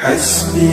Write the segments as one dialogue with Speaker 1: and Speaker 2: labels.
Speaker 1: حسبي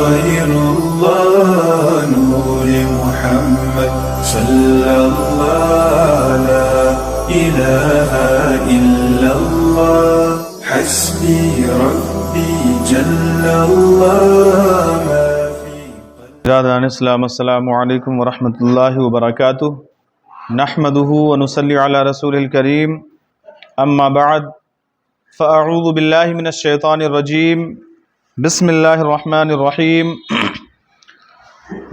Speaker 1: غير الله نور محمد صلى الله لا إله إلا الله حسبي ربي جل الله ما في
Speaker 2: برادران اسلام، السلام علیکم ورحمۃ اللہ وبرکاتہ۔ نحمده ونصلی علی رسول الکریم، اما بعد فاعوذ باللہ من الشیطان الرجیم، بسم اللہ الرحمن الرحیم۔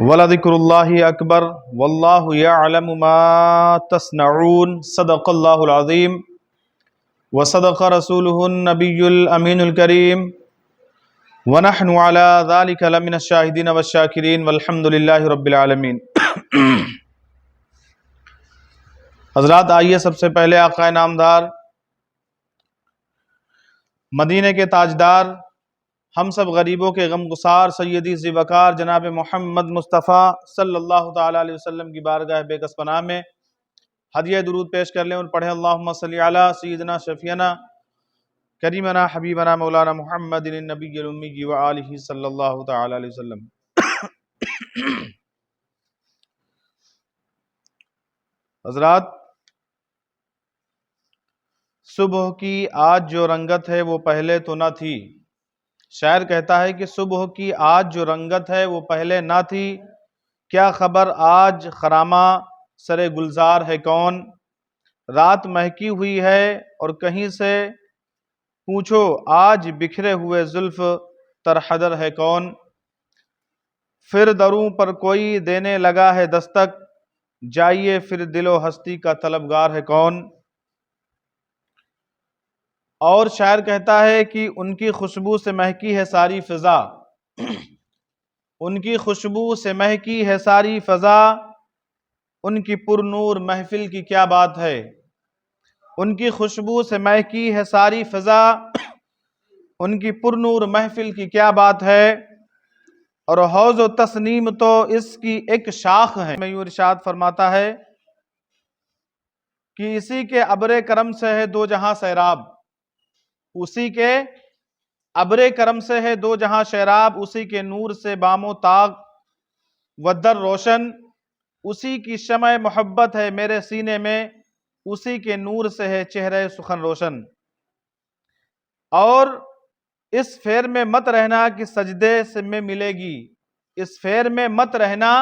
Speaker 2: ولذکر اللہ اکبر واللہ یعلم ما تصنعون، صدق اللہ العظیم وصدق رسولہ النبی الامین الکریم، وَنَحْنُ عَلَى ذَلِكَ لَمِنَ الشَّاهِدِينَ وَالشَّاكِرِينَ وَالْحَمْدُ لِلَّهِ رَبِّ الْعَالَمِينَ۔ حضرات، آئیے سب سے پہلے آقا نامدار، مدینے کے تاجدار، ہم سب غریبوں کے غم گسار سیدی ذی وقار جناب محمد مصطفیٰ صلی اللہ تعالیٰ علیہ وسلم کی بارگاہ بے کس پناہ میں ہدیہ درود پیش کر لیں اور پڑھیں اللہم صلی علی سیدنا شفیعنا کریمنا حبیبنا مولانا محمد النبی الامی وآلہ صلی اللہ تعالی علیہ وسلم۔ حضرات، صبح کی آج جو رنگت ہے وہ پہلے تو نہ تھی۔ شاعر کہتا ہے کہ صبح کی آج جو رنگت ہے وہ پہلے نہ تھی، کیا خبر آج خرامہ سر گلزار ہے کون؟ رات مہکی ہوئی ہے اور کہیں سے پوچھو آج بکھرے ہوئے زلف ترحدر ہے کون؟ پھر دروں پر کوئی دینے لگا ہے دستک، جائیے پھر دل و ہستی کا طلبگار ہے کون؟ اور شاعر کہتا ہے کہ ان کی خوشبو سے مہکی ہے ساری فضا، ان کی خوشبو سے مہکی ہے ساری فضا، ان کی پر نور محفل کی کیا بات ہے؟ ان کی خوشبو سے مہکی ہے ساری فضا، ان کی پر نور محفل کی کیا بات ہے؟ اور حوض و تسنیم تو اس کی ایک شاخ ہے۔ میں یوں ارشاد فرماتا ہے کہ اسی کے ابر کرم سے ہے دو جہاں سیراب، اسی کے ابر کرم سے ہے دو جہاں سیراب، اسی کے نور سے بام و طاق و در روشن، اسی کی شمع محبت ہے میرے سینے میں، اسی کے نور سے ہے چہرہ سخن روشن۔ اور اس پھیر میں مت رہنا کہ سجدے سے میں ملے گی، اس پھیر میں مت رہنا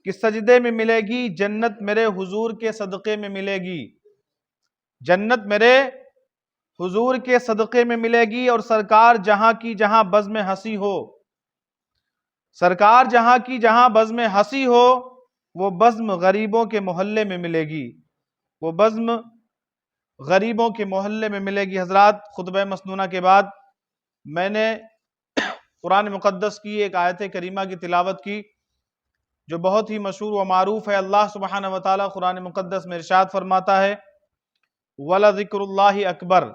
Speaker 2: کہ سجدے میں ملے گی، جنت میرے حضور کے صدقے میں ملے گی، جنت میرے حضور کے صدقے میں ملے گی۔ اور سرکار جہاں کی جہاں بزم ہنسی ہو، سرکار جہاں کی جہاں بزم ہنسی ہو، وہ بزم غریبوں کے محلے میں ملے گی، وہ بزم غریبوں کے محلے میں ملے گی۔ حضرات، خطبہ مسنونہ کے بعد میں نے قرآن مقدس کی ایک آیت کریمہ کی تلاوت کی جو بہت ہی مشہور و معروف ہے۔ اللہ سبحانہ وتعالی قرآن مقدس میں ارشاد فرماتا ہے وَلَذِكْرُ اللَّهِ أَكْبَرُ،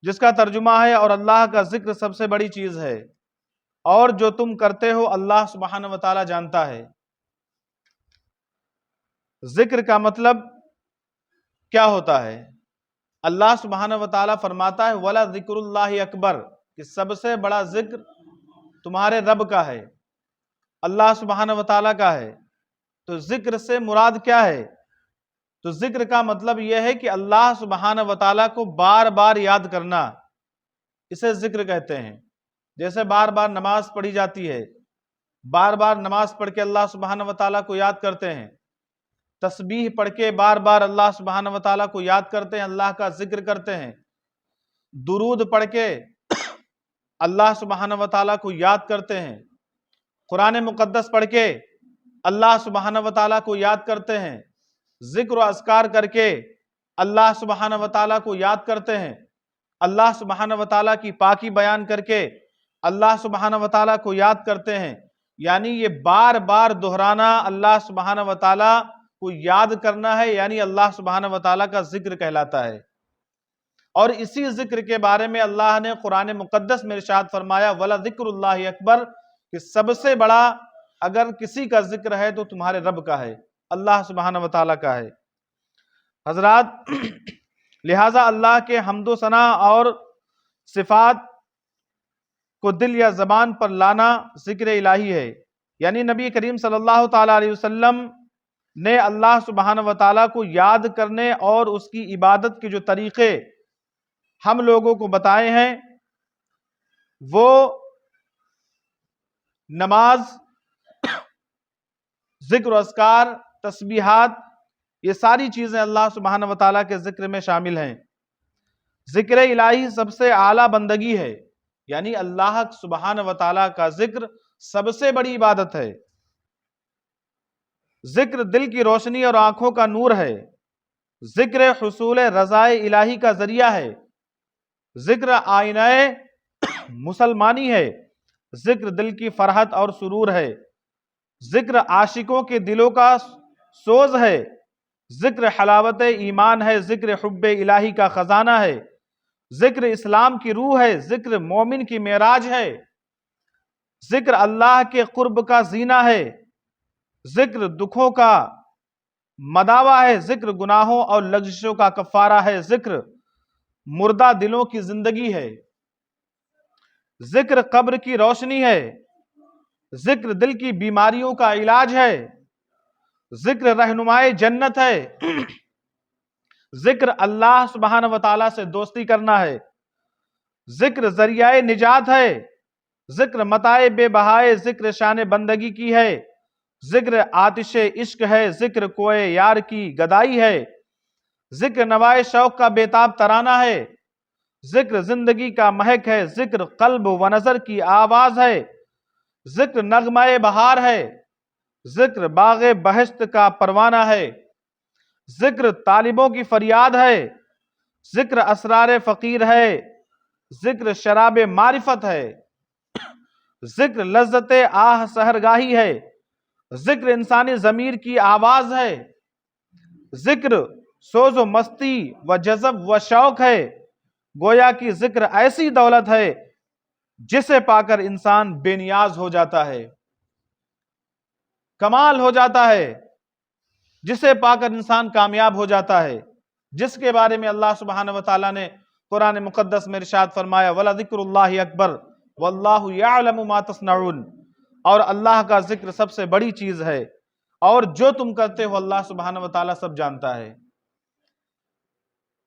Speaker 2: جس کا ترجمہ ہے اور اللہ کا ذکر سب سے بڑی چیز ہے، اور جو تم کرتے ہو اللہ سبحانہ وتعالی جانتا ہے۔ ذکر کا مطلب کیا ہوتا ہے؟ اللہ سبحانہ وتعالی فرماتا ہے وَلَذِكْرُ اللَّهِ أَكْبَرُ، کہ سب سے بڑا ذکر تمہارے رب کا ہے، اللہ سبحانہ وتعالی کا ہے۔ تو ذکر سے مراد کیا ہے؟ تو ذکر کا مطلب یہ ہے کہ اللہ سبحانہ وتعالی کو بار بار یاد کرنا، اسے ذکر کہتے ہیں۔ جیسے بار بار نماز پڑھی جاتی ہے، بار بار نماز پڑھ کے اللہ سبحانہ وتعالی کو یاد کرتے ہیں، تسبیح پڑھ کے بار بار اللہ سبحانہ وتعالی کو یاد کرتے ہیں، اللہ کا ذکر کرتے ہیں، درود پڑھ کے اللہ سبحانہ وتعالی کو یاد کرتے ہیں، قرآن مقدس پڑھ کے اللہ سبحانہ وتعالی کو یاد کرتے ہیں، ذکر و اذکار کر کے اللہ سبحانہ وتعالی کو یاد کرتے ہیں، اللہ سبحانہ وتعالی کی پاکی بیان کر کے اللہ سبحانہ وتعالی کو یاد کرتے ہیں۔ یعنی یہ بار بار دہرانا اللہ سبحانہ وتعالی کو یاد کرنا ہے، یعنی اللہ سبحانہ وتعالی کا ذکر کہلاتا ہے۔ اور اسی ذکر کے بارے میں اللہ نے قرآن مقدس میں ارشاد فرمایا وَلَذِكْرُ اللَّهِ أَكْبَرُ، کہ سب سے بڑا اگر کسی کا ذکر ہے تو تمہارے رب کا ہے، اللہ سبحانہ وتعالی کا ہے۔ حضرات لہٰذا اللہ کے حمد و ثنا اور صفات کو دل یا زبان پر لانا ذکر الہی ہے، یعنی نبی کریم صلی اللہ تعالیٰ علیہ وسلم نے اللہ سبحانہ و تعالیٰ کو یاد کرنے اور اس کی عبادت کے جو طریقے ہم لوگوں کو بتائے ہیں وہ نماز، ذکر و اذکار، تسبیحات، یہ ساری چیزیں اللہ سبحانہ و تعالیٰ کے ذکر میں شامل ہیں۔ ذکر الہی سب سے اعلیٰ بندگی ہے، یعنی اللہ سبحانہ و تعالیٰ کا ذکر سب سے بڑی عبادت ہے۔ ذکر دل کی روشنی اور آنکھوں کا نور ہے، ذکر حصول رضائے الہی کا ذریعہ ہے، ذکر آئینہ مسلمانی ہے، ذکر دل کی فرحت اور سرور ہے، ذکر عاشقوں کے دلوں کا سوز ہے، ذکر حلاوت ایمان ہے، ذکر حب الہی کا خزانہ ہے، ذکر اسلام کی روح ہے، ذکر مومن کی معراج ہے، ذکر اللہ کے قرب کا زینہ ہے، ذکر دکھوں کا مداوا ہے، ذکر گناہوں اور لغزشوں کا کفارہ ہے، ذکر مردہ دلوں کی زندگی ہے، ذکر قبر کی روشنی ہے، ذکر دل کی بیماریوں کا علاج ہے، ذکر رہنمائے جنت ہے، ذکر اللہ سبحانہ و تعالیٰ سے دوستی کرنا ہے، ذکر ذریعہ نجات ہے، ذکر متاع بے بہائے، ذکر شان بندگی کی ہے، ذکر آتش عشق ہے، ذکر کوئے یار کی گدائی ہے، ذکر نوائے شوق کا بیتاب ترانہ ہے، ذکر زندگی کا مہک ہے، ذکر قلب و نظر کی آواز ہے، ذکر نغمہ بہار ہے، ذکر باغ بہشت کا پروانہ ہے، ذکر طالبوں کی فریاد ہے، ذکر اسرار فقیر ہے، ذکر شراب معرفت ہے، ذکر لذت آہ سحرگاہی ہے، ذکر انسانی ضمیر کی آواز ہے، ذکر سوز و مستی و جذب و شوق ہے، گویا کہ ذکر ایسی دولت ہے جسے پا کر انسان بے نیاز ہو جاتا ہے، کمال ہو جاتا ہے، جسے پا کر انسان کامیاب ہو جاتا ہے، جس کے بارے میں اللہ سبحانہ و تعالیٰ نے قرآن مقدس میں ارشاد فرمایا وَلَذِكْرُ اللَّهِ أَكْبَرُ وَاللَّهُ يَعْلَمُ مَا تَصْنَعُونَ، اور اللہ کا ذکر سب سے بڑی چیز ہے اور جو تم کرتے ہو اللہ سبحانہ و تعالیٰ سب جانتا ہے۔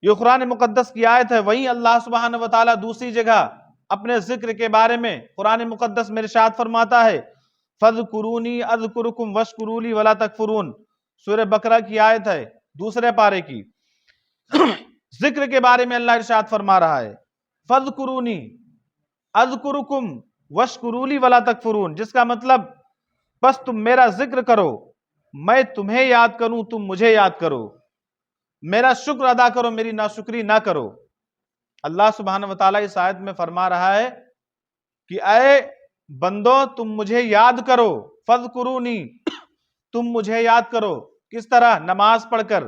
Speaker 2: یہ قرآن مقدس کی آیت ہے۔ وہیں اللہ سبحانہ و تعالیٰ دوسری جگہ اپنے ذکر کے بارے میں قرآن مقدس میں ارشاد فرماتا ہے فَاذْكُرُونِي أَذْكُرُكُمْ وَاشْكُرُوا لِي وَلَا تَكْفُرُونَ، سورہ بقرہ کی آیت ہے، دوسرے پارے کی۔ ذکر کے بارے میں اللہ ارشاد فرما رہا ہے فَاذْكُرُونِي أَذْكُرُكُمْ وَاشْكُرُوا لِي وَلَا تَكْفُرُونَ، جس کا مطلب بس تم میرا ذکر کرو، میں تمہیں یاد کروں، تم مجھے یاد کرو، میرا شکر ادا کرو، میری ناشکری نہ کرو۔ اللہ سبحانہ و تعالیٰ اس آیت میں فرما رہا ہے کہ اے بندو تم مجھے یاد کرو، فَاذْكُرُونِي، تم مجھے یاد کرو، کس طرح؟ نماز پڑھ کر،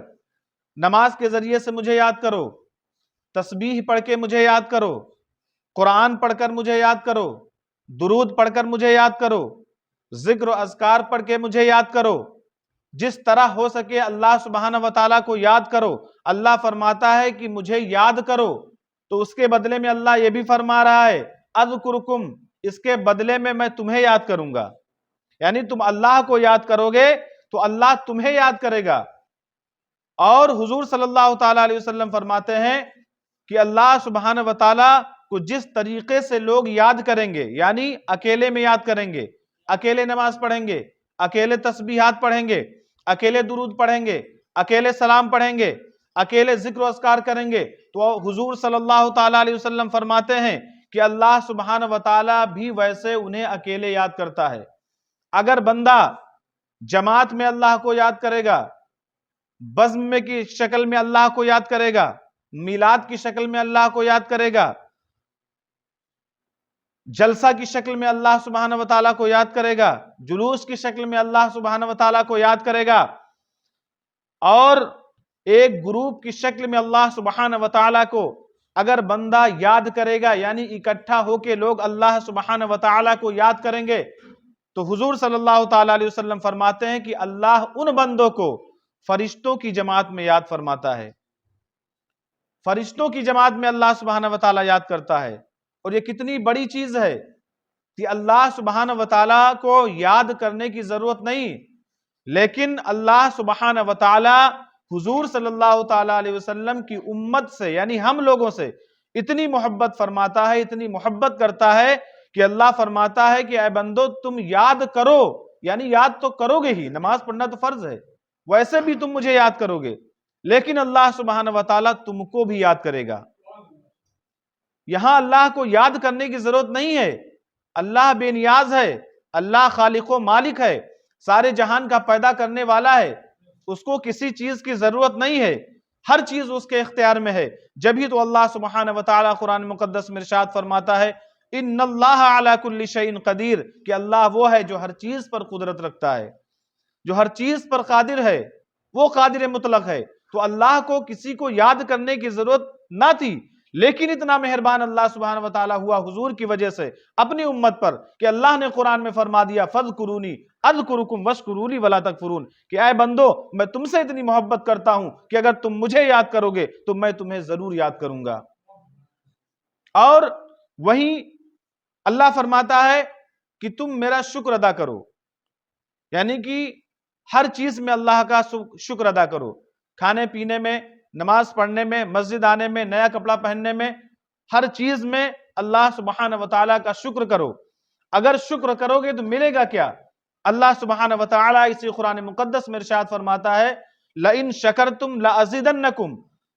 Speaker 2: نماز کے ذریعے سے مجھے یاد کرو، تسبیح پڑھ کے مجھے یاد کرو، قرآن پڑھ کر مجھے یاد کرو، درود پڑھ کر مجھے یاد کرو، ذکر و اذکار پڑھ کے مجھے یاد کرو، جس طرح ہو سکے اللہ سبحانہ و تعالیٰ کو یاد کرو۔ اللہ فرماتا ہے کہ مجھے یاد کرو، تو اس کے بدلے میں اللہ یہ بھی فرما رہا ہے اذکرکم، اس کے بدلے میں میں تمہیں یاد کروں گا، یعنی تم اللہ کو یاد کرو گے تو اللہ تمہیں یاد کرے گا۔ اور حضور صلی اللہ تعالیٰ علیہ وسلم فرماتے ہیں کہ اللہ سبحانہ و تعالیٰ کو جس طریقے سے لوگ یاد کریں گے، یعنی اکیلے میں یاد کریں گے، اکیلے نماز پڑھیں گے، اکیلے تسبیحات پڑھیں گے، اکیلے درود پڑھیں گے، اکیلے سلام پڑھیں گے، اکیلے ذکر و اذکار کریں گے، تو حضور صلی اللہ تعالیٰ علیہ وسلم فرماتے ہیں کہ اللہ سبحانہ و تعالیٰ بھی ویسے انہیں اکیلے یاد کرتا ہے۔ اگر بندہ جماعت میں اللہ کو یاد کرے گا، بزم میں کی شکل میں اللہ کو یاد کرے گا، میلاد کی شکل میں اللہ کو یاد کرے گا، جلسہ کی شکل میں اللہ سبحانہ و تعالیٰ کو یاد کرے گا، جلوس کی شکل میں اللہ سبحانہ و تعالیٰ کو یاد کرے گا، اور ایک گروپ کی شکل میں اللہ سبحانہ و تعالیٰ کو اگر بندہ یاد کرے گا، یعنی اکٹھا ہو کے لوگ اللہ سبحانہ و تعالیٰ کو یاد کریں گے، تو حضور صلی اللہ تعالیٰ علیہ وسلم فرماتے ہیں کہ اللہ ان بندوں کو فرشتوں کی جماعت میں یاد فرماتا ہے، فرشتوں کی جماعت میں اللہ سبحانہ وتعالیٰ یاد کرتا ہے۔ اور یہ کتنی بڑی چیز ہے کہ اللہ سبحانہ وتعالیٰ کو یاد کرنے کی ضرورت نہیں، لیکن اللہ سبحانہ وتعالیٰ حضور صلی اللہ تعالیٰ علیہ وسلم کی امت سے یعنی ہم لوگوں سے اتنی محبت فرماتا ہے، اتنی محبت کرتا ہے کہ اللہ فرماتا ہے کہ اے بندو تم یاد کرو، یعنی یاد تو کرو گے ہی، نماز پڑھنا تو فرض ہے، ویسے بھی تم مجھے یاد کرو گے، لیکن اللہ سبحانہ وتعالیٰ تم کو بھی یاد کرے گا۔ یہاں اللہ کو یاد کرنے کی ضرورت نہیں ہے، اللہ بے نیاز ہے، اللہ خالق و مالک ہے، سارے جہان کا پیدا کرنے والا ہے، اس کو کسی چیز کی ضرورت نہیں ہے، ہر چیز اس کے اختیار میں ہے۔ جبھی تو اللہ سبحانہ وتعالیٰ قرآن مقدس میں ارشاد فرماتا ہے ان اللہ علی کل شیء قدیر، کہ اللہ وہ ہے جو ہر چیز پر قدرت رکھتا ہے، جو ہر چیز پر قادر ہے، وہ قادر مطلق ہے۔ تو اللہ کو کسی کو یاد کرنے کی ضرورت نہ تھی، لیکن اتنا مہربان اللہ سبحانہ وتعالیٰ ہوا حضور کی وجہ سے اپنی امت پر کہ اللہ نے قرآن میں فرما دیا فاذکرونی اذکرکم واشکروا ولا تکفرون، کہ اے بندو میں تم سے اتنی محبت کرتا ہوں کہ اگر تم مجھے یاد کرو گے تو میں تمہیں ضرور یاد کروں گا۔ اور وہیں اللہ فرماتا ہے کہ تم میرا شکر ادا کرو، یعنی کہ ہر چیز میں اللہ کا شکر ادا کرو، کھانے پینے میں، نماز پڑھنے میں، مسجد آنے میں، نیا کپڑا پہننے میں، ہر چیز میں اللہ سبحانہ وتعالیٰ کا شکر کرو۔ اگر شکر کرو گے تو ملے گا کیا؟ اللہ سبحانہ وتعالیٰ اسی قرآن مقدس میں ارشاد فرماتا ہے لَإِن شَكَرْتُمْ لَأَزِيدَنَّكُمْ،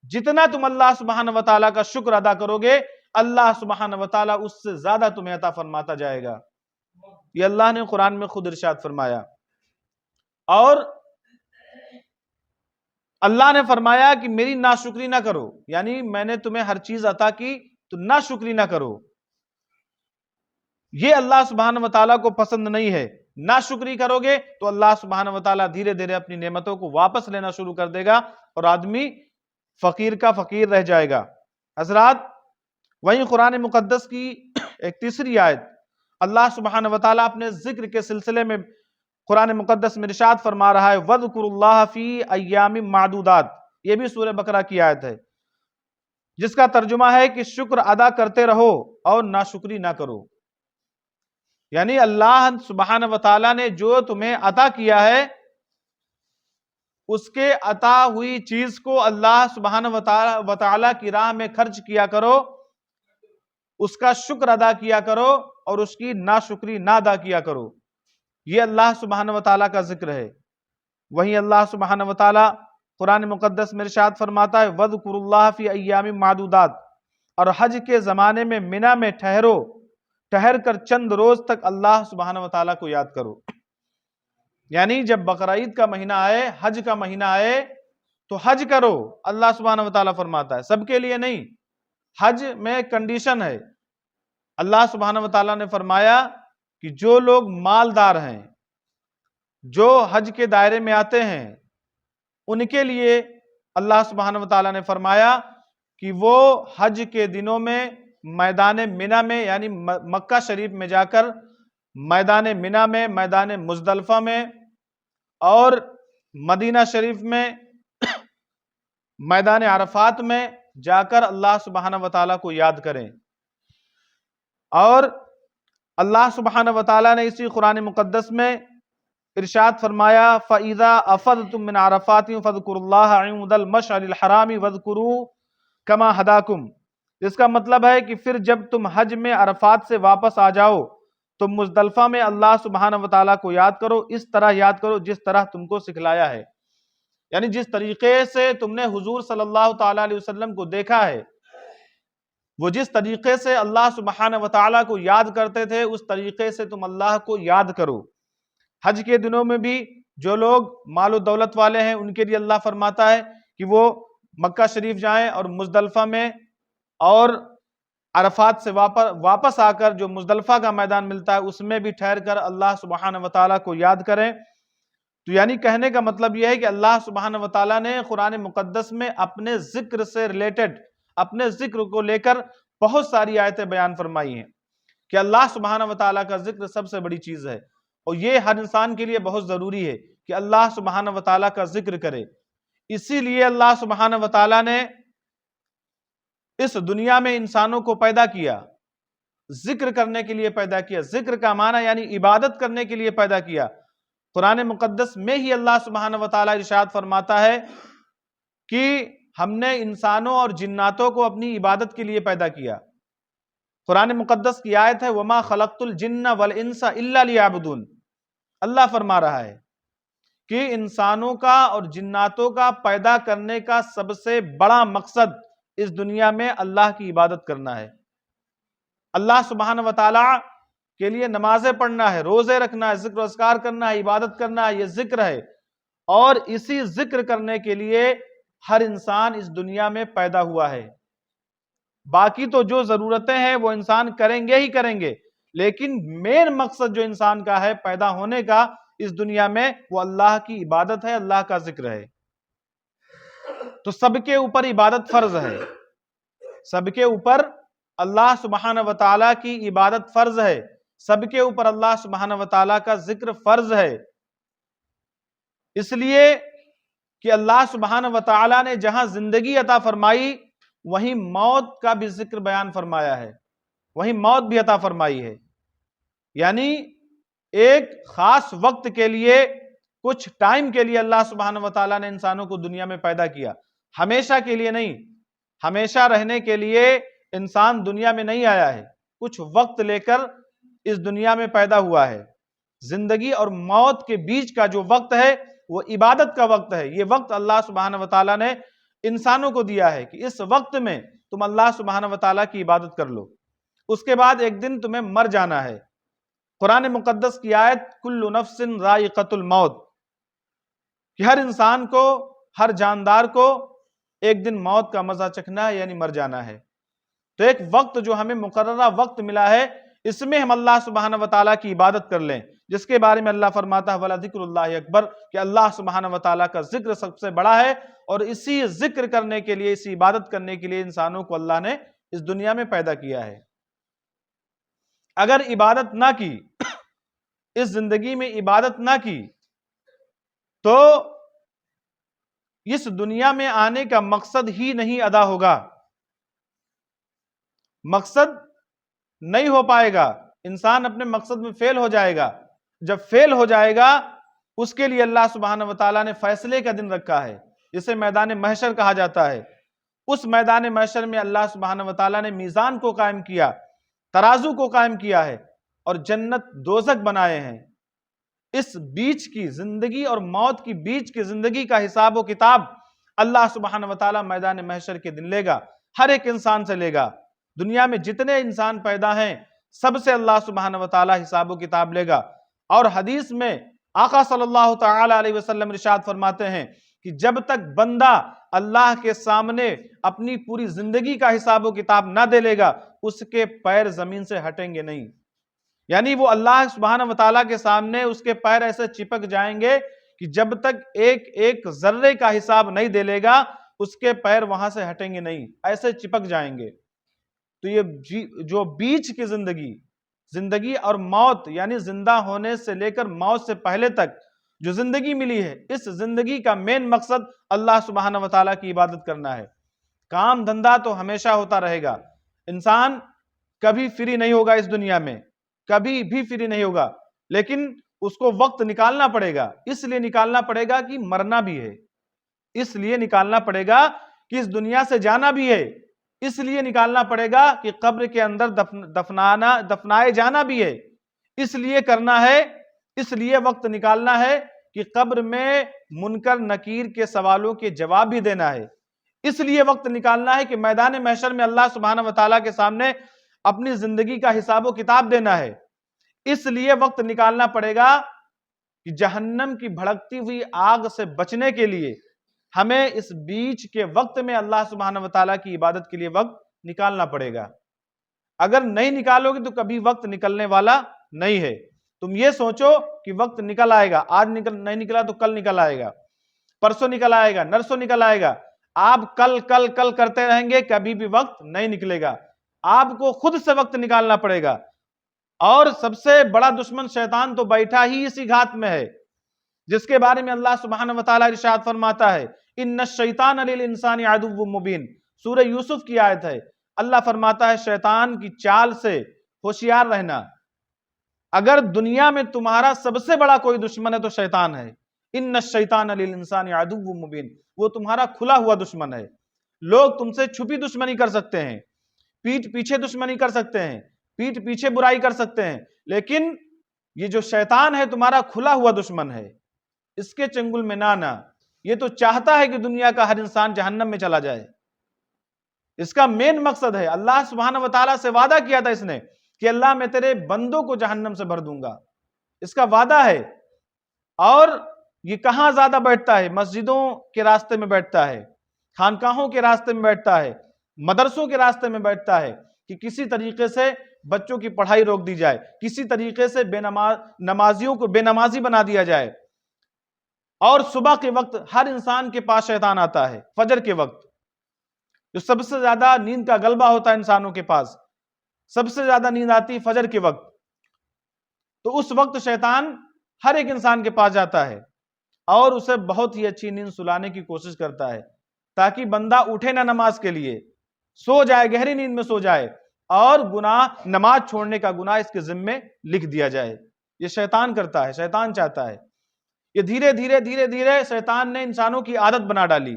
Speaker 2: جتنا تم اللہ سبحانہ وتعالیٰ کا شکر ادا کرو گے اللہ سبحانہ وتعالیٰ اس سے زیادہ تمہیں عطا فرماتا جائے گا۔ یہ اللہ نے قرآن میں خود ارشاد فرمایا۔ اور اللہ نے فرمایا کہ میری ناشکری نہ کرو، یعنی میں نے تمہیں ہر چیز عطا کی تو ناشکری نہ کرو، یہ اللہ سبحانہ وتعالیٰ کو پسند نہیں ہے۔ ناشکری کرو گے تو اللہ سبحانہ وتعالیٰ دھیرے دھیرے اپنی نعمتوں کو واپس لینا شروع کر دے گا اور آدمی فقیر کا فقیر رہ جائے گا۔ حضرات وہیں قرآن مقدس کی ایک تیسری آیت اللہ سبحانہ وتعالیٰ اپنے ذکر کے سلسلے میں قرآن مقدس میں ارشاد فرما رہا ہے وَاذْكُرُوا اللَّهَ فِي أَيَّامٍ مَعْدُودَاتٍ، یہ بھی سورہ بقرہ کی آیت ہے، جس کا ترجمہ ہے کہ شکر ادا کرتے رہو اور ناشکری نہ کرو۔ یعنی اللہ سبحانہ وتعالیٰ نے جو تمہیں عطا کیا ہے اس کے عطا ہوئی چیز کو اللہ سبحانہ وتعالیٰ کی راہ میں خرچ کیا کرو، اس کا شکر ادا کیا کرو اور اس کی ناشکری نہ ادا کیا کرو، یہ اللہ سبحانہ وتعالیٰ کا ذکر ہے۔ وہیں اللہ سبحانہ وتعالیٰ قرآن مقدس میں ارشاد فرماتا ہے وَاذْكُرُوا اللَّهَ فِي أَيَّامٍ مَعْدُودَاتٍ، اور حج کے زمانے میں منی میں ٹھہر کر چند روز تک اللہ سبحانہ وتعالیٰ کو یاد کرو۔ یعنی جب بقرعید کا مہینہ آئے، حج کا مہینہ آئے تو حج کرو، اللہ سبحانہ وتعالیٰ فرماتا ہے، سب کے لیے نہیں، حج میں کنڈیشن ہے۔ اللہ سبحانہ وتعالیٰ نے فرمایا کہ جو لوگ مالدار ہیں، جو حج کے دائرے میں آتے ہیں، ان کے لیے اللہ سبحانہ وتعالیٰ نے فرمایا کہ وہ حج کے دنوں میں میدان منی میں یعنی مکہ شریف میں جا کر میدان منی میں، میدان مزدلفہ میں اور مدینہ شریف میں میدان عرفات میں جا کر اللہ سبحانہ وتعالیٰ کو یاد کریں۔ اور اللہ سبحانہ وتعالیٰ نے اسی قرآن مقدس میں ارشاد فرمایا فَإِذَا أَفَضْتُم مِّنْ عَرَفَاتٍ فَاذْكُرُوا اللَّهَ عِندَ الْمَشْعَرِ الْحَرَامِ وَاذْكُرُوا كَمَا هَدَاكُمْ، اس کا مطلب ہے کہ پھر جب تم حج میں عرفات سے واپس آ جاؤ تو مزدلفہ میں اللہ سبحانہ وتعالیٰ کو یاد کرو، اس طرح یاد کرو جس طرح تم کو سکھلایا ہے، یعنی جس طریقے سے تم نے حضور صلی اللہ تعالیٰ علیہ وسلم کو دیکھا ہے، وہ جس طریقے سے اللہ سبحانہ وتعالیٰ کو یاد کرتے تھے اس طریقے سے تم اللہ کو یاد کرو۔ حج کے دنوں میں بھی جو لوگ مال و دولت والے ہیں ان کے لیے اللہ فرماتا ہے کہ وہ مکہ شریف جائیں اور مزدلفہ میں اور عرفات سے واپس آ کر جو مزدلفہ کا میدان ملتا ہے اس میں بھی ٹھہر کر اللہ سبحانہ وتعالیٰ کو یاد کریں۔ تو یعنی کہنے کا مطلب یہ ہے کہ اللہ سبحانہ وتعالیٰ نے قرآن مقدس میں اپنے ذکر سے ریلیٹڈ، اپنے ذکر کو لے کر بہت ساری آیتیں بیان فرمائی ہیں کہ اللہ سبحانہ وتعالیٰ کا ذکر سب سے بڑی چیز ہے، اور یہ ہر انسان کے لیے بہت ضروری ہے کہ اللہ سبحانہ وتعالیٰ کا ذکر کرے، اسی لیے اللہ سبحانہ و تعالیٰ نے اس دنیا میں انسانوں کو پیدا کیا، ذکر کرنے کے لیے پیدا کیا۔ ذکر کا معنی یعنی عبادت کرنے کے لیے پیدا کیا۔ قرآن مقدس میں ہی اللہ سبحانہ و تعالیٰ ارشاد فرماتا ہے کہ ہم نے انسانوں اور جناتوں کو اپنی عبادت کے لیے پیدا کیا۔ قرآن مقدس کی آیت ہے وَمَا خَلَقْتُ الْجِنَّ وَالْإِنسَ إِلَّا لِيَعْبُدُونَ۔ اللہ فرما رہا ہے کہ انسانوں کا اور جناتوں کا پیدا کرنے کا سب سے بڑا مقصد اس دنیا میں اللہ کی عبادت کرنا ہے۔ اللہ سبحانہ و تعالیٰ کے لیے نمازیں پڑھنا ہے، روزے رکھنا ہے، ذکر و اذکار کرنا ہے، عبادت کرنا ہے، یہ ذکر ہے۔ اور اسی ذکر کرنے کے لیے ہر انسان اس دنیا میں پیدا ہوا ہے۔ باقی تو جو ضرورتیں ہیں وہ انسان کریں گے ہی کریں گے، لیکن مین مقصد جو انسان کا ہے پیدا ہونے کا اس دنیا میں، وہ اللہ کی عبادت ہے، اللہ کا ذکر ہے۔ تو سب کے اوپر عبادت فرض ہے، سب کے اوپر اللہ سبحانہ و تعالیٰ کی عبادت فرض ہے، سب کے اوپر اللہ سبحانہ و تعالیٰ کا ذکر فرض ہے۔ اس لیے کہ اللہ سبحانہ و تعالیٰ نے جہاں زندگی عطا فرمائی وہیں موت کا بھی ذکر بیان فرمایا ہے، وہیں موت بھی عطا فرمائی ہے۔ یعنی ایک خاص وقت کے لیے، کچھ ٹائم کے لیے اللہ سبحانہ و تعالیٰ نے انسانوں کو دنیا میں پیدا کیا، ہمیشہ کے لیے نہیں۔ ہمیشہ رہنے کے لیے انسان دنیا میں نہیں آیا ہے، کچھ وقت لے کر اس دنیا میں پیدا ہوا ہے۔ زندگی اور موت کے بیچ کا جو وقت ہے وہ عبادت کا وقت ہے۔ یہ وقت اللہ سبحانہ و تعالیٰ نے انسانوں کو دیا ہے کہ اس وقت میں تم اللہ سبحانہ و تعالیٰ کی عبادت کر لو، اس کے بعد ایک دن تمہیں مر جانا ہے۔ قرآن مقدس کی آیت کل نفس ذائقۃ الموت، کہ ہر انسان کو، ہر جاندار کو ایک دن موت کا مزہ چکھنا ہے، یعنی مر جانا ہے۔ تو ایک وقت جو ہمیں مقررہ وقت ملا ہے، اس میں ہم اللہ سبحانہ و تعالیٰ کی عبادت کر لیں، جس کے بارے میں اللہ فرماتا ہے وَلَذِكْرُ اللَّهِ أَكْبَرُ، کہ اللہ سبحانہ و تعالیٰ کا ذکر سب سے بڑا ہے، اور اسی ذکر کرنے کے لیے، اسی عبادت کرنے کے لیے انسانوں کو اللہ نے اس دنیا میں پیدا کیا ہے۔ اگر عبادت نہ کی، اس زندگی میں عبادت نہ کی، تو اس دنیا میں آنے کا مقصد ہی نہیں ادا ہوگا، مقصد نہیں ہو پائے گا، انسان اپنے مقصد میں فیل ہو جائے گا۔ جب فیل ہو جائے گا، اس کے لیے اللہ سبحانہ و تعالیٰ نے فیصلے کا دن رکھا ہے، جسے میدان محشر کہا جاتا ہے۔ اس میدان محشر میں اللہ سبحانہ و تعالیٰ نے میزان کو قائم کیا، ترازو کو قائم کیا ہے، اور جنت دوزخ بنائے ہیں۔ اس بیچ کی زندگی اور موت کی بیچ کی زندگی کا حساب و کتاب اللہ سبحانہ و تعالیٰ میدان محشر کے دن لے گا، ہر ایک انسان سے لے گا۔ دنیا میں جتنے انسان پیدا ہیں، سب سے اللہ سبحانہ و تعالیٰ حساب و کتاب لے گا۔ اور حدیث میں آقا صلی اللہ تعالی علیہ وسلم ارشاد فرماتے ہیں کہ جب تک بندہ اللہ کے سامنے اپنی پوری زندگی کا حساب و کتاب نہ دے لے گا، اس کے پیر زمین سے ہٹیں گے نہیں۔ یعنی وہ اللہ سبحانہ و تعالیٰ کے سامنے اس کے پیر ایسے چپک جائیں گے کہ جب تک ایک ایک ذرے کا حساب نہیں دے لے گا، اس کے پیر وہاں سے ہٹیں گے نہیں، ایسے چپک جائیں گے۔ تو یہ جو بیچ کی زندگی اور موت، یعنی زندہ ہونے سے لے کر موت سے پہلے تک جو زندگی ملی ہے، اس زندگی کا مین مقصد اللہ سبحانہ و تعالیٰ کی عبادت کرنا ہے۔ کام دھندا تو ہمیشہ ہوتا رہے گا، انسان کبھی فری نہیں ہوگا اس دنیا میں، کبھی بھی فری نہیں ہوگا، لیکن اس کو وقت نکالنا پڑے گا۔ اس لیے نکالنا پڑے گا کہ مرنا بھی ہے، اس لیے نکالنا پڑے گا کہ اس دنیا سے جانا بھی ہے، اس لیے نکالنا پڑے گا کہ قبر کے اندر دفنائے جانا بھی ہے، اس لیے کرنا ہے، اس لیے وقت نکالنا ہے کہ قبر میں منکر نکیر کے سوالوں کے جواب بھی دینا ہے، اس لیے وقت نکالنا ہے کہ میدان محشر میں اللہ سبحانہ و تعالیٰ کے سامنے اپنی زندگی کا حساب و کتاب دینا ہے۔ اس لیے وقت نکالنا پڑے گا کہ جہنم کی بھڑکتی ہوئی آگ سے بچنے کے لیے ہمیں اس بیچ کے وقت میں اللہ سبحانہ و تعالیٰ کی عبادت کے لیے وقت نکالنا پڑے گا۔ اگر نہیں نکالو گے تو کبھی وقت نکلنے والا نہیں ہے۔ تم یہ سوچو کہ وقت نکل آئے گا، آج نہیں نکلا تو کل نکل آئے گا، پرسوں نکل آئے گا، نرسوں نکل آئے گا۔ آپ کل کل کل کرتے رہیں گے، کبھی بھی وقت نہیں نکلے گا۔ آپ کو خود سے وقت نکالنا پڑے گا۔ اور سب سے بڑا دشمن شیطان تو بیٹھا ہی اسی گھات میں ہے، جس کے بارے میں اللہ سبحانہ و تعالیٰ ارشاد فرماتا ہے ان الشیطان للانسان عدو مبین، سورہ یوسف کی آیت ہے۔ اللہ فرماتا ہے شیطان کی چال سے ہوشیار رہنا۔ اگر دنیا میں تمہارا سب سے بڑا کوئی دشمن ہے تو شیطان ہے۔ ان الشیطان للانسان عدو مبین، وہ تمہارا کھلا ہوا دشمن ہے۔ لوگ تم سے چھپی دشمنی کر سکتے ہیں، پیٹھ پیچھے دشمنی کر سکتے ہیں، پیٹھ پیچھے برائی کر سکتے ہیں، لیکن یہ جو شیطان ہے تمہارا کھلا ہوا دشمن ہے، اس کے چنگل میں نہ آنا۔ یہ تو چاہتا ہے کہ دنیا کا ہر انسان جہنم میں چلا جائے، اس کا مین مقصد ہے۔ اللہ سبحانہ وتعالیٰ سے وعدہ کیا تھا اس نے کہ اللہ میں تیرے بندوں کو جہنم سے بھر دوں گا، اس کا وعدہ ہے۔ اور یہ کہاں زیادہ بیٹھتا ہے؟ مسجدوں کے راستے میں بیٹھتا ہے، خانقاہوں کے راستے میں بیٹھتا ہے، مدرسوں کے راستے میں بیٹھتا ہے کہ کسی طریقے سے بچوں کی پڑھائی روک دی جائے، کسی طریقے سے نمازیوں کو بے نمازی بنا دیا جائے۔ اور صبح کے وقت ہر انسان کے پاس شیطان آتا ہے، فجر کے وقت جو سب سے زیادہ نیند کا غلبہ ہوتا ہے انسانوں کے پاس، سب سے زیادہ نیند آتی ہے فجر کے وقت، تو اس وقت شیطان ہر ایک انسان کے پاس جاتا ہے اور اسے بہت ہی اچھی نیند سلانے کی کوشش کرتا ہے تاکہ بندہ اٹھے نہ نماز کے لیے، سو جائے، گہری نیند میں سو جائے، اور گناہ، نماز چھوڑنے کا گناہ اس کے ذمے لکھ دیا جائے۔ یہ شیطان کرتا ہے، شیطان چاہتا ہے۔ یہ دھیرے دھیرے دھیرے دھیرے شیطان نے انسانوں کی عادت بنا ڈالی۔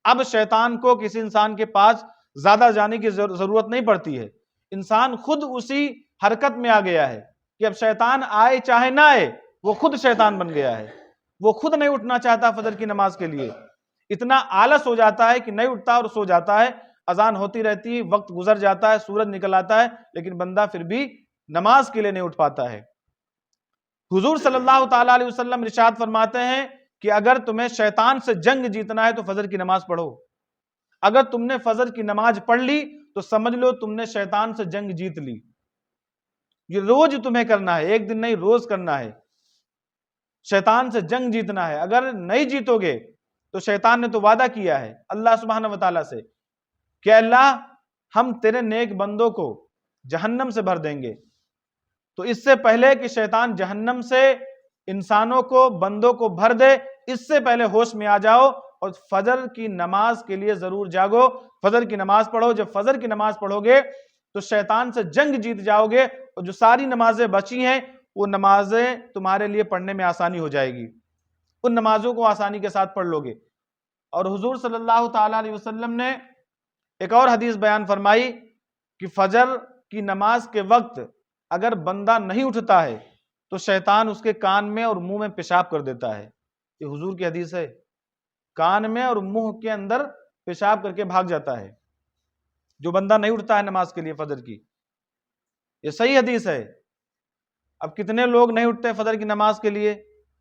Speaker 2: اب شیطان کو کسی انسان کے پاس زیادہ جانے کی ضرورت نہیں پڑتی ہے، انسان خود اسی حرکت میں آ گیا ہے کہ اب شیطان آئے چاہے نہ آئے، وہ خود شیطان بن گیا ہے۔ وہ خود نہیں اٹھنا چاہتا فجر کی نماز کے لیے، اتنا آلس ہو جاتا ہے کہ نہیں اٹھتا اور سو جاتا ہے۔ اذان ہوتی رہتی ہے، وقت گزر جاتا ہے، سورج نکل آتا ہے، لیکن بندہ پھر بھی نماز کے لیے نہیں اٹھ پاتا ہے۔ حضور صلی اللہ تعالیٰ علیہ وسلم ارشاد فرماتے ہیں کہ اگر تمہیں شیطان سے جنگ جیتنا ہے تو فجر کی نماز پڑھو۔ اگر تم نے فجر کی نماز پڑھ لی تو سمجھ لو تم نے شیطان سے جنگ جیت لی۔ یہ روز تمہیں کرنا ہے، ایک دن نہیں، روز کرنا ہے، شیطان سے جنگ جیتنا ہے۔ اگر نہیں جیتو گے تو شیطان نے تو وعدہ کیا ہے اللہ سبحانہ وتعالیٰ سے کہ اللہ ہم تیرے نیک بندوں کو جہنم سے بھر دیں گے۔ تو اس سے پہلے کہ شیطان جہنم سے انسانوں کو، بندوں کو بھر دے، اس سے پہلے ہوش میں آ جاؤ اور فجر کی نماز کے لیے ضرور جاگو، فجر کی نماز پڑھو۔ جب فجر کی نماز پڑھو گے تو شیطان سے جنگ جیت جاؤ گے، اور جو ساری نمازیں بچی ہیں وہ نمازیں تمہارے لیے پڑھنے میں آسانی ہو جائے گی، ان نمازوں کو آسانی کے ساتھ پڑھ لو گے۔ اور حضور صلی اللہ تعالیٰ علیہ وسلم نے ایک اور حدیث بیان فرمائی کہ فجر کی نماز کے وقت اگر بندہ نہیں اٹھتا ہے تو شیطان اس کے کان میں اور منہ میں پیشاب کر دیتا ہے۔ یہ حضور کی حدیث ہے، کان میں اور منہ کے اندر پیشاب کر کے بھاگ جاتا ہے جو بندہ نہیں اٹھتا ہے نماز کے لیے فجر کی۔ یہ صحیح حدیث ہے۔ اب کتنے لوگ نہیں اٹھتے فجر کی نماز کے لیے،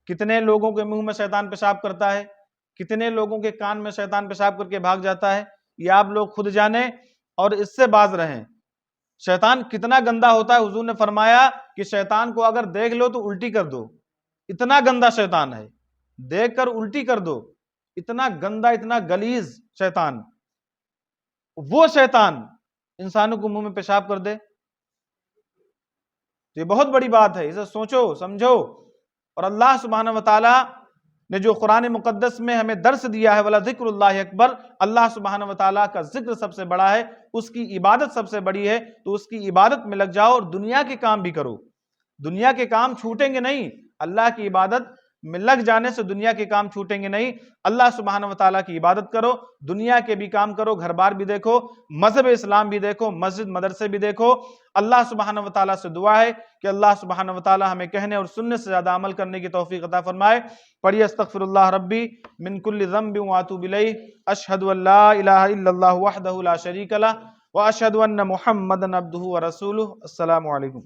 Speaker 2: کتنے لوگوں کے منہ میں شیطان پیشاب کرتا ہے، کتنے لوگوں کے کان میں شیطان پیشاب کر کے بھاگ جاتا ہے، یہ آپ لوگ خود جانیں اور اس سے باز رہیں۔ شیطان کتنا گندا ہوتا ہے، حضور نے فرمایا کہ شیطان کو اگر دیکھ لو تو الٹی کر دو، اتنا گندا شیطان ہے، دیکھ کر الٹی کر دو، اتنا گندا، اتنا غلیظ شیطان۔ وہ شیطان انسانوں کو منہ میں پیشاب کر دے، یہ بہت بڑی بات ہے، اسے سوچو سمجھو۔ اور اللہ سبحانہ وتعالیٰ نے جو قرآن مقدس میں ہمیں درس دیا ہے وَلَذِكْرُ اللَّهِ اکبر، اللہ سبحانہ وتعالیٰ کا ذکر سب سے بڑا ہے، اس کی عبادت سب سے بڑی ہے، تو اس کی عبادت میں لگ جاؤ اور دنیا کے کام بھی کرو۔ دنیا کے کام چھوٹیں گے نہیں، اللہ کی عبادت میں لگ جانے سے دنیا کے کام چھوٹیں گے نہیں۔ اللہ سبحانہ وتعالیٰ کی عبادت کرو، دنیا کے بھی کام کرو، گھر بار بھی دیکھو، مذہب اسلام بھی دیکھو، مسجد مدرسے بھی دیکھو۔ اللہ سبحانہ وتعالیٰ سے دعا ہے کہ اللہ سبحانہ وتعالیٰ ہمیں کہنے اور سننے سے زیادہ عمل کرنے کی توفیق عطا فرمائے۔ پڑھیے استغفر اللہ ربی من کل ذنب واتوب الیہ، اشہد ان لا الہ الا اللہ وحدہ لا شریک لہ واشہد ان محمدا عبدہ ورسولہ۔ السلام علیکم۔